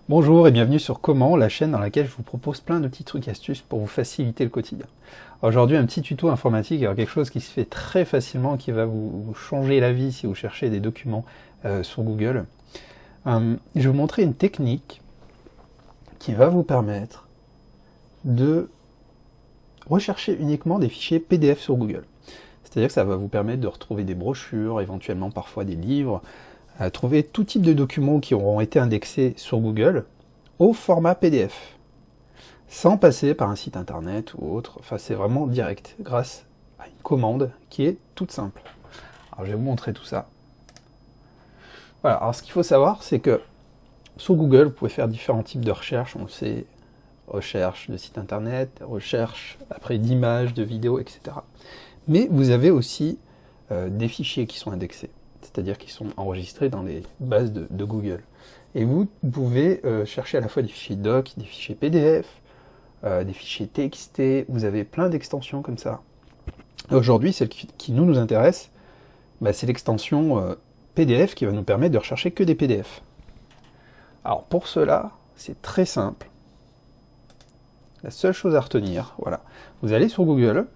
Bonjour et bienvenue sur Comment, la chaîne dans laquelle je vous propose plein de petits trucs et astuces pour vous faciliter le quotidien. Aujourd'hui, un petit tuto informatique, alors quelque chose qui se fait très facilement, qui va vous changer la vie si vous cherchez des documents sur Google. Je vais vous montrer une technique qui va vous permettre de rechercher uniquement des fichiers PDF sur Google. C'est-à-dire que ça va vous permettre de retrouver des brochures, éventuellement parfois des livres, trouver tout type de documents qui auront été indexés sur Google au format PDF, sans passer par un site internet ou autre. Enfin, c'est vraiment direct, grâce à une commande qui est toute simple. Alors, je vais vous montrer tout ça. Voilà, alors ce qu'il faut savoir, c'est que sur Google, vous pouvez faire différents types de recherches, on le sait, recherche de sites internet, recherche après d'images, de vidéos, etc. Mais vous avez aussi des fichiers qui sont indexés, c'est-à-dire qui sont enregistrés dans les bases de Google. Et vous pouvez chercher à la fois des fichiers doc, des fichiers PDF, des fichiers TXT, vous avez plein d'extensions comme ça. Aujourd'hui, celle qui nous intéresse, c'est l'extension PDF qui va nous permettre de rechercher que des PDF. Alors pour cela, c'est très simple. La seule chose à retenir, voilà, vous allez sur Google,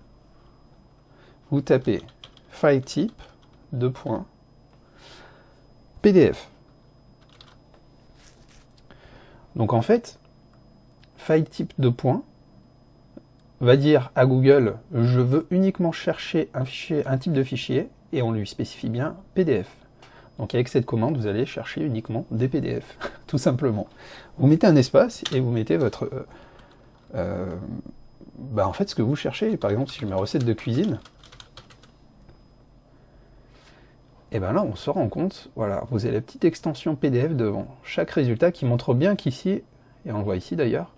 vous tapez file type, PDF. Donc en fait, file type va dire à Google, je veux uniquement chercher un type de fichier, et on lui spécifie bien PDF. Donc avec cette commande, vous allez chercher uniquement des PDF, tout simplement. Vous mettez un espace et vous mettez votre... en fait, ce que vous cherchez. Par exemple, si je mets recette de cuisine, et bien là, on se rend compte, voilà, vous avez la petite extension PDF devant chaque résultat qui montre bien qu'ici, et on le voit ici d'ailleurs,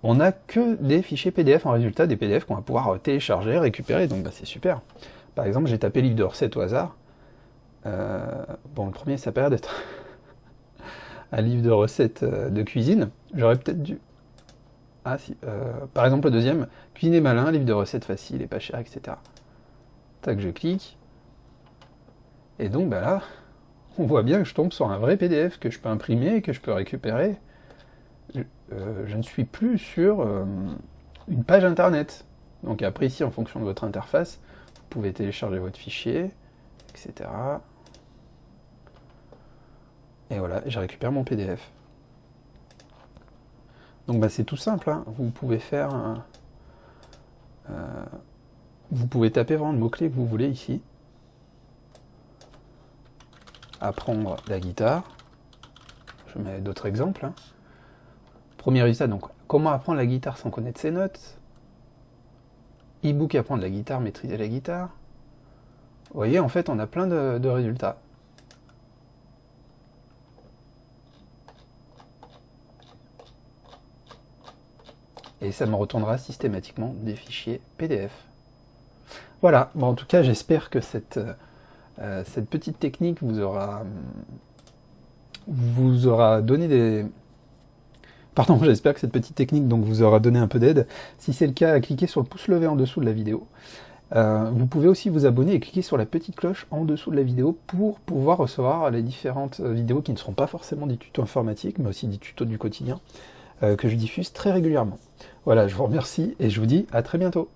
on n'a que des fichiers PDF en résultat, des PDF qu'on va pouvoir télécharger, récupérer, donc c'est super. Par exemple, j'ai tapé livre de recettes au hasard. Le premier, ça perd d'être un livre de recettes de cuisine. J'aurais peut-être dû... Ah si, par exemple le deuxième, cuisiner malin, livre de recettes facile et pas cher, etc. Tac, je clique. Et donc là, on voit bien que je tombe sur un vrai PDF que je peux imprimer, que je peux récupérer. Je ne suis plus sur une page internet. Donc après ici, en fonction de votre interface, vous pouvez télécharger votre fichier, etc. Et voilà, je récupère mon PDF. Donc c'est tout simple, hein. Vous pouvez faire vous pouvez taper vraiment le mot-clé que vous voulez ici. Apprendre la guitare. Je mets d'autres exemples. Hein. Premier résultat, donc comment apprendre la guitare sans connaître ses notes. E-book apprendre la guitare, maîtriser la guitare. Vous voyez, en fait, on a plein de résultats. Et ça me retournera systématiquement des fichiers PDF. Voilà, en tout cas, j'espère que cette petite technique vous aura donné des... Pardon, j'espère que cette petite technique donc vous aura donné un peu d'aide. Si c'est le cas, cliquez sur le pouce levé en dessous de la vidéo. Vous pouvez aussi vous abonner et cliquer sur la petite cloche en dessous de la vidéo pour pouvoir recevoir les différentes vidéos qui ne seront pas forcément des tutos informatiques, mais aussi des tutos du quotidien que je diffuse très régulièrement. Voilà, je vous remercie et je vous dis à très bientôt.